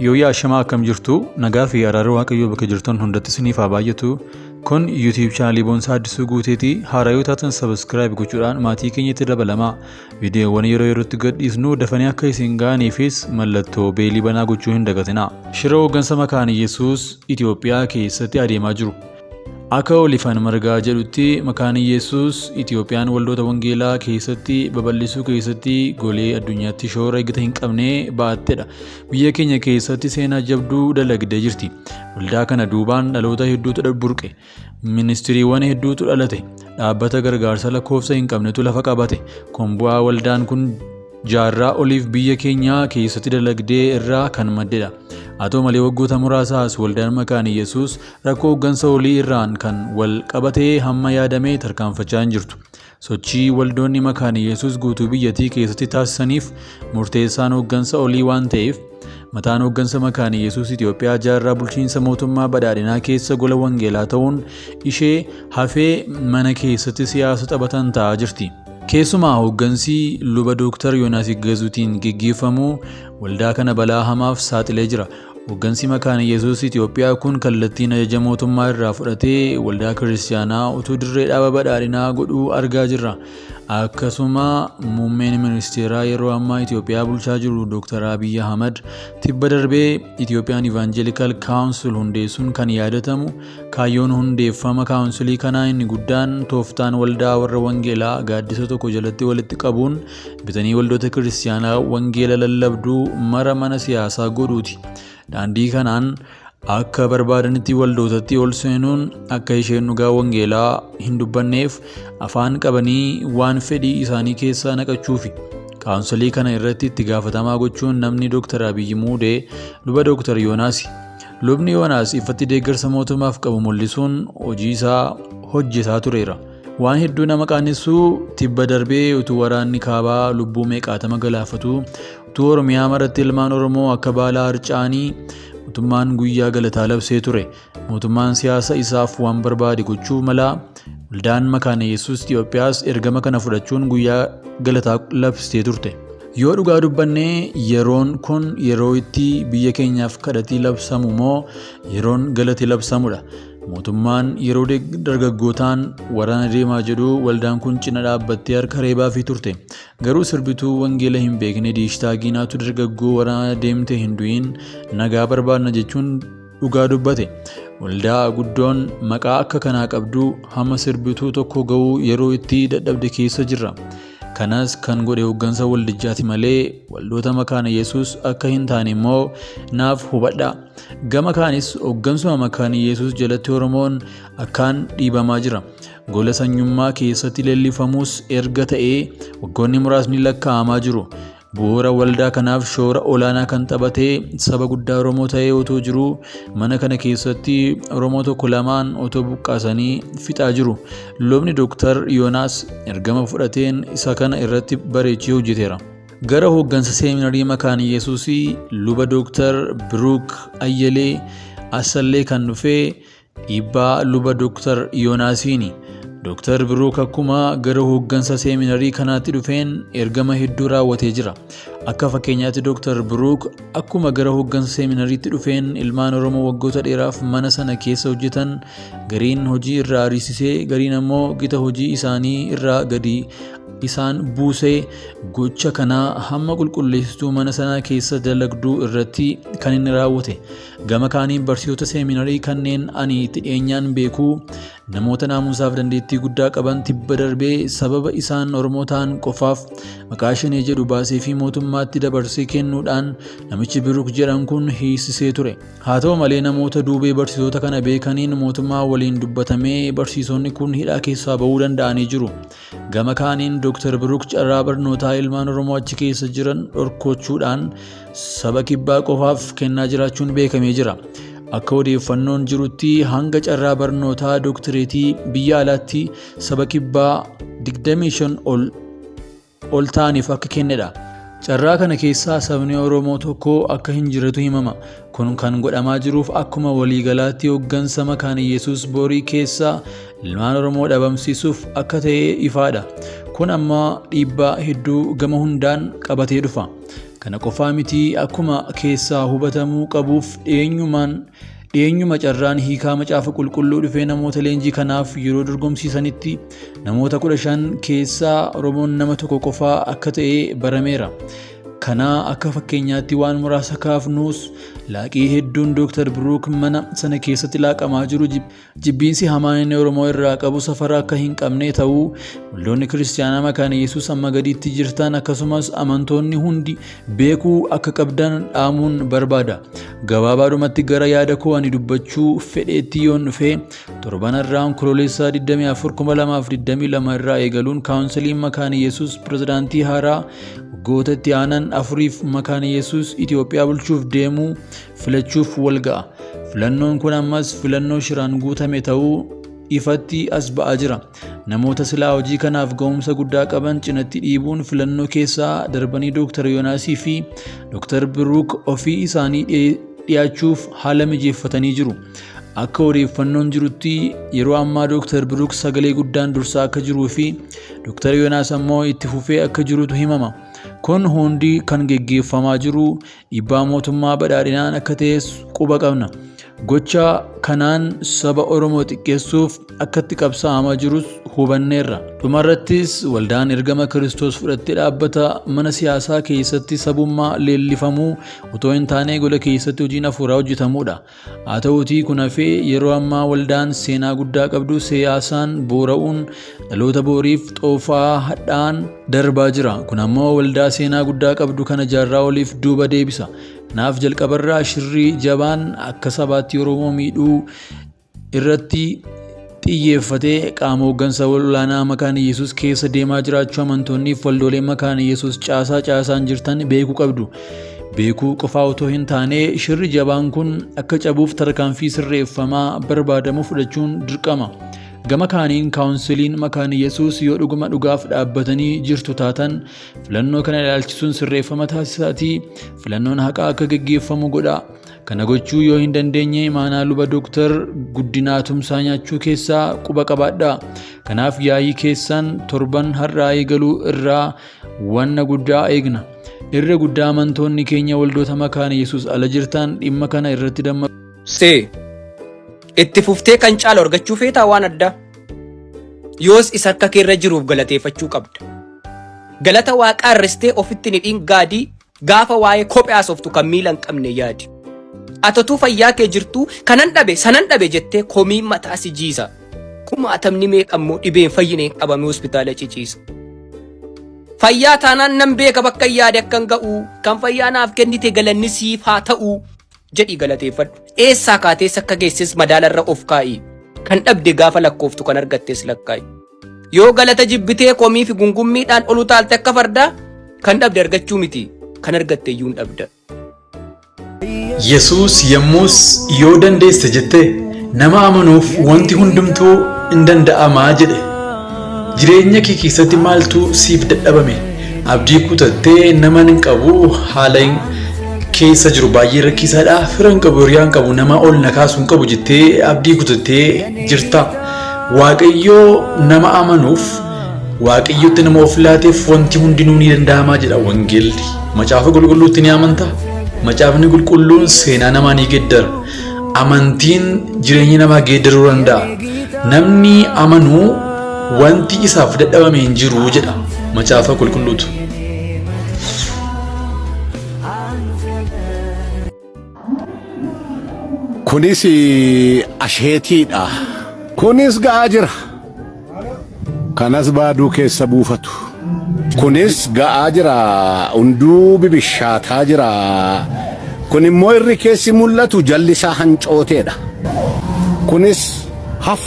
Yooyaa shamaa akkam jirtu nagaa fi araara waaqayyoo bakka jirtan hundatti isiniif haa baay'atu. Kun YouTube channel Boonsaa Addisuu Guuteeti. Haaraa yoo taatan subscribe gochuudhaan maatii keenyatti dabalamaa. Viidiyoowwan yeroo yerootti gadhiisnu dafanii akka isin ga'aniifis mallattoo beelii banaa gochuu hin dagatinaa. Shira hooggansa makaana Yesuus Itoophiyaa keessatti adeemaa jiru. Akka Olifaan Margaa jedhutti makaana Yesuus Itoophiyaan waldoota wangeelaa keessatti babal'isuu keessatti golee addunyaatti shoora eegata hin qabne ba'attedha. Biyya keenya keessatti seenaa jabduu dalagdee jirti. Waldaa kana duubaan dhaloota hedduutu burqe. Ministiriiwwan hedduutu dhalate. Dhaabbata gargaarsa lakkoofsa hin qabnetu lafa qabate. Kun bu'aa waldaan kun jaarraa oliif biyya keenya keessatti dalagdee irraa kan maddedha. Haa ta'u malee waggoota muraasaas waldaan makaana Yesuus rakkoo hooggansa olii irraan kan wal qabatee hamma yaadamee tarkaanfachaa hin jirtu. Sochii waldoonni makaana Yesuus guutuu biyyattii keessatti taasisaniif murteessaan hooggansa olii waan ta'eef mataan hooggansa makaana Yesuus Itoophiyaa jaarraa bulchiinsa mootummaa badhaadhinaa keessa gola wangeelaa ta'uun ishee hafee mana keessatti siyaasa taphatan ta'aa jirti. Keessumaa hooggansi luba Dooktar Yoonaas Iggazuutiin gaggeeffamu waldaa kana balaa hamaaf saaxilee jira. Hooggansi makaana Yesuus Itoophiyaa kun kallattiin ajaja mootummaa irraa fudhatee waldaa kiristaanaa utuu dirree dhaaba badhaadhinaa godhuu argaa jirra. Akkasuma muummeen ministeeraa yeroo ammaa Itoophiyaa bulchaa jiru Dooktar Abiyyi Ahmad tibba darbee Itoophiyaan Evangelical Council hundeessuun kan yaadatamu. Kaayyoon hundeeffama kaawunsilii kanaa inni guddaan tooftaan waldaa warra wangeelaa gaaddisa tokko jalatti walitti qabuun bitanii waldoota kiristaanaa wangeela lallabduu mara mana siyaasaa godhuuti. Daandii kanaan akka barbaadanitti waldootatti ol seenuun akka isheen dhugaa wangeelaa hin dubbanneef afaan qabanii waan fedhii isaanii keessaa naqachuufi. Kaawunsilii kana irratti itti gaafatamaa gochuun namni Dooktar Abiyyi muudee luba Dooktar Yoonaasi. Lubni Yoonaas ifatti deeggarsa mootummaaf qabu mul'isuun hojii isaa hojjetaa tureera. Waan hedduu nama qaanessuu tibba darbee utuu waraanni kaabaa lubbuu meeqaatama galaafatu utuu Oromiyaa maratti ilmaan Oromoo akka baalaa harcaanii mootummaan guyyaa galataa labsee ture. Mootummaan siyaasa isaaf waan barbaade gochuu mala waldaan makaana Yesuus Itoophiyaas ergama kana fudhachuun guyyaa galataa labsitee turte. Yoo dhugaa dubbannee yeroon kun yeroo itti biyya keenyaaf kadhatii labsamu moo yeroon galatii labsamudha. Mootummaan yeroo dargaggootaan waraana deemaa jedhu waldaan kun cina dhaabbattee harka reebaafii turte. Garuu sirbituu wangeela hin beekne diishtaagiinaatu dargaggoo waraana deemte hin du'in nagaa barbaadna jechuun dhugaa dubbate. Waldaa guddoon maqaa akka kanaa qabdu hamma sirbituu tokko ga'uu yeroo itti dadhabde keessa jirra. Kanas kan godhe hooggansa waldichaati malee waldoota makaana Yesuus akka hin taane immoo naaf hubadha. Gama kaanis hooggansuma makaana Yesuus jalatti Oromoon akkaan dhiibamaa jira. Gola sanyummaa keessatti leellifamus erga ta'ee waggoonni muraasni lakkaa'amaa jiru. Bu'uura waldaa kanaaf shoora olaanaa kan taphatee saba guddaa Oromoo ta'ee otoo jiru mana kana keessatti Oromoo tokko lamaan otoo buqqaasanii fixaa jiru. Lubni Dooktar Yoonaas ergama fudhateen isa kana irratti bareechee hojjeteera. Gara hooggansa seeminarii makaana Yesuusii luba Dooktar Biruuk Ayyalee Asallee kan dhufee dhiibbaa luba Dooktar Yoonaasiini. Dooktar Biruuk akkuma gara hooggansa seeminarii kanaatti dhufeen ergama hedduu raawwatee jira. Akka fakkeenyaatti Dooktar Biruuk akkuma gara hooggansa seeminariitti dhufeen ilmaan Oromoo waggoota dheeraaf mana sana keessa hojjetan gariin hojii irraa ariisisee gariin ammoo gita hojii isaanii irraa gadi isaan buusee gocha kanaa hamma qulqulleessituu mana sanaa keessa dalagduu irratti kan inni raawwate. Gama kaaniin barsiisota seeminarii kanneen ani itti dhiyeenyaan beekuu namoota naamusaaf dandeettii guddaa qaban tibba darbee sababa isaan Oromoo ta'an qofaaf maqaa shanee jedhu baasee fi mootummaatti dabarsee kennuudhaan namichi Biruuk jedhan kun hiisisee ture. Haa ta'u malee namoota duubee barsiisota kana beekaniin mootummaa waliin dubbatamee barsiisonni kun hidhaa keessaa bahuu danda'anii jiru. Gama kaaniin Dooktar Biruuk carraa barnootaa ilmaan Oromoo achi keessa jiran dhorkachuudhaan saba kibbaa qofaaf kennaa jiraachuun beekamee jira. Akka odeeffannoon jirutti hanga carraa barnootaa dooktireetii biyya alaatti saba kibbaa 25 ol ta'aniif akka kennedha. Carraa kana keessaa sabni Oromoo tokko akka hin jirretu himama. Kun kan godhamaa jiruuf akkuma waliigalaatti hooggansa makaana Yesuus borii keessaa ilmaan Oromoo dhabamsiisuuf akka ta'e ifaadha. Kun amma dhiibbaa hedduu gama hundaan qabatee dhufa. Kana qofaa miti akkuma keessaa hubatamuu qabuuf dhiyeenyuma carraan hiikaa macaafa qulqulluu dhufee namoota leenjii kanaaf yeroo dorgomsiisanitti namoota 15 keessaa Oromoon nama tokko qofaa akka ta'e barameera. Kana akka fakkeenyaatti waan muraasa kaafnuus laaqii hedduun Dr. Biruuk mana sana keessatti laaqamaa jiru jibbiinsi hamaan inni Oromoo irraa qabu safara akka hin qabne ta'uu waldoonni kiristaanaa makaana Yesuus amma gadiitti jirtan akkasumas amantoonni hundi beekuu akka qabdan dhaamuun barbaada. Gabaabaadhumatti gara yaada koo ani dubbachuu fedheetti yoon dhufe torbanarraa Onkololeessaa 24/2022 irraa eegaluun kaawunsiliin makaana Yesuus pirezidaantii haaraa waggoota itti aanan afuriif makaana Yesuus Itoophiyaa bulchuuf deemuu filachuuf wal ga'a. Filannoon kun ammas filannoo shiraan guutame ta'uu ifatti as ba'aa jira. Namoota silaa hojii kanaaf ga'umsa guddaa qaban cinatti dhiibuun filannoo keessaa darbanii Dr. Yoonaasii fi Dr. Biruuk ofii isaanii dhiyaachuuf haala mijeeffatanii jiru. Akka odeeffannoon jirutti yeroo ammaa Dr. Biruuk sagalee guddaan dursaa akka jiruu fi Dr. Yoonaas ammoo itti fufee akka jirutu himama. Kun hundi kan geggeeffamaa jiru dhiibbaa mootummaa badhaadhinaan akka ta'es quba qabna. Gocha kanaan saba Oromoo xiqqeessuuf akkatti qabsaa'amaa jirus hubanneerra. Dhumarrattis waldaan ergama Kiristoos fudhattee dhaabbata mana siyaasaa keessatti sabummaa leellifamuu utoo hin taane gola keessatti hojiin hafuuraa hojjetamuudha. Haa ta'uutii kun hafee yeroo ammaa waldaan seenaa guddaa qabdu siyaasaan boora'uun dhaloota booriif xoofaa hadhaan darbaa jira. Kun ammoo waldaa seenaa guddaa qabdu kana jaarraa oliif duuba deebisa. Naaf jalqabarraa shirrii jabaan akka sabaatti Oromoo miidhuu irratti xiyyeeffatee qaama hooggansa olaanaa makaana Yesuus keessa deemaa jiraachuu amantoonniif waldooleen makaana Yesuus caasaan jirtan beekuu qabdu. Beekuu qofaa otoo hin taane shirri jabaan kun akka cabuuf tarkaanfii sirreeffamaa barbaadamu fudhachuun dirqama. Gama kaaniin kaawunsiliin makaana Yesuus yoo dhuguma dhugaaf dhaabbatanii jirtu taatan filannoo kana ilaalchisuun sirreeffama taasisaatii filannoon haqaa akka gaggeeffamu godha. Kana gochuu yoo hin dandeenye imaanaa luba Dr. Guddinaa Tumsaa nyaachuu keessaa quba qabaadha. Kanaaf yaa'ii keessan torban har'aa eegaluu irraa wanna guddaa eegna. Irra guddaa amantoonni keenya waldoota makaana Yesuus ala jirtan dhimma kana irratti dammaqu. Itti fuftee kan caala argachuu feetaa waan addaa. Yoos isa akka keerra jiruuf galateeffachuu qabda. Galata waaqaa irristee ofitti nidhiin gaadii gaafa waa'ee kophee haasoftu kan miila hin qabne yaadi. Atotuu fayyaa kee jirtuu kanan dhabe sanan dhabe jettee komii mataa si jiisa. Kumaatamni meeqammoo dhibeen fayyineen qabame hospitaala ciciisa. Fayyaa taanaan nan beeka bakka yaade akkan ga'u kan fayyaa naaf kennite galanni siif haa ta'u. Jedhi galateeffadhu. Eessaa kaatees akka geesses madaalarra of kaa'i. Kan dhabde gaafa lakkooftu kan argattes lakkaa'i. Yoo galata jibbitee komii fi gungummiidhaan olu taalte akka fardaa kan dhabde argachuu miti kan argatte iyyuu hin dhabda. Yesuus yommus yoo dandeesse jettee nama amanuuf wanti hundumtuu hin danda'amaa jedhe. Jireenya kee keessatti maaltu siif dadhabame? Abdii kutattee nama hin qabu haala keessa jiru baay'ee rakkisaadha. Firan qabu hiriyaan qabu nama ol na kaasuu hin qabu jettee abdii kutattee jirta. Waaqayyoo nama amanuuf Waaqayyotti nama of laateef wanti hundinuu ni danda'amaa jedha wangeelli. Macaafa qulqulluutti ni amantaa? Macaafni qulqulluun seenaa namaa ni geeddara. Amantiin jireenya namaa geeddaruu danda'a. Namni amanuu wanti isaaf dadhabame hin jiru jedha macaafa qulqulluutu. Kunis asheetiidha. Kunis ga'aa jira. Kanas baaduu keessa buufatu. Kunis ga'aa jira. Hunduu bibishaataa jira. Kun immoo irri keessi mul'atu jalli isaa hancooteedha. Kunis haf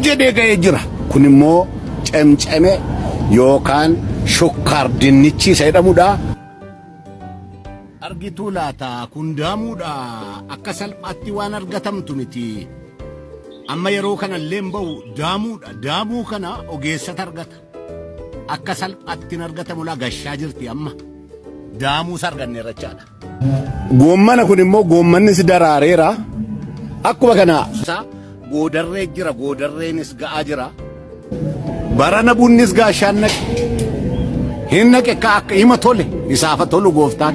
jedhee ga'ee jira. Kun immoo cemceme yookaan shukkaar dinnichi isa jedhamudha. Argituu laata kun daamuudha. Akka salphaatti waan argatamtu miti. Amma yeroo kana illee ba'u daamuudha. Daamuu kana ogeessatu argata. Akka salphaatti hin argatamu laa gashaa jirti amma. Daamuus arganneerra jechaadha. Goommana kun immoo goommannis daraareera. Akkuma kana goodarree jira. Goodarreenis ga'aa jira. Barana bunnis gaashaan naqe. Hin naqe akka hima tole. Isaafa tolu gooftaan.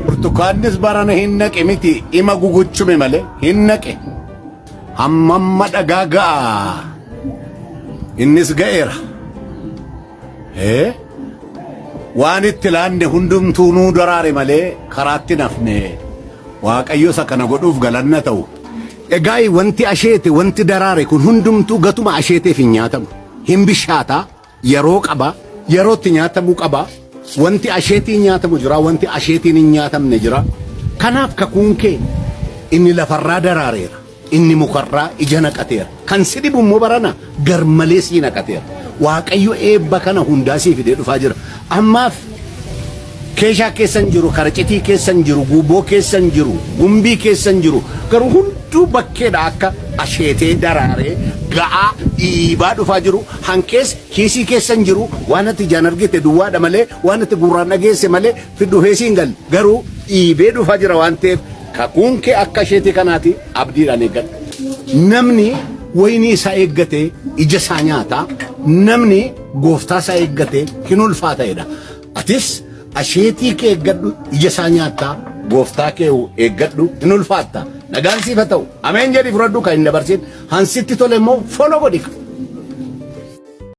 Burtukaannis barana hin naqe miti ima guguchume malee hin naqe. Hammamma dhagaa ga'a. Innis ga'eera. Waan itti laanne hundumtuu nuu daraare malee karaatti nafne. Waaqayyo isa kana godhuuf galanna ta'u. Egaa wanti asheete wanti daraare kun hundumtuu gatuma asheeteef hin nyaatamu. Hin bishaataa yeroo qaba yerootti nyaatamuu qaba. Wanti asheetiin nyaatamu jira wanti asheetiin hin nyaatamne jira. Kanaaf kakuun kee inni lafarraa daraareera. Inni mukarraa ija naqateera. Kan si dhibu immoo barana garmalee sii naqateera. Waaqayyo eebba kana hundaa sii fidee dhufaa jira. Ammaaf keeshaa keessan jiru, karacitii keessan jiru, guuboo keessan jiru, gumbii keessan jiru. Garuu hunduu bakkeedha akka asheetee daraaree ga'aa dhiibaa dhufaa jiru. Hankees kiisii keessan jiru waan ati ijaan argite duwwaadha malee waan ati gurraan dhageesse malee fidduufee siin gal. Garuu dhiibee dhufaa jira waan ta'eef kakuun kee akka asheetii kanaati abdiidhaan eeggadhu. Namni wayinii isaa eeggatee ija isaa nyaataa. Namni gooftaa isaa eeggatee hin ulfaata'edha. Atis asheetii kee eeggadhu ija isaa nyaataa gooftaa kee eeggadhu hin ulfaatta. Nagaan siif haa ta'u. Ameen jedhi fudhadhu kan hin dabarsin. Hansitti tole immoo follow godhi.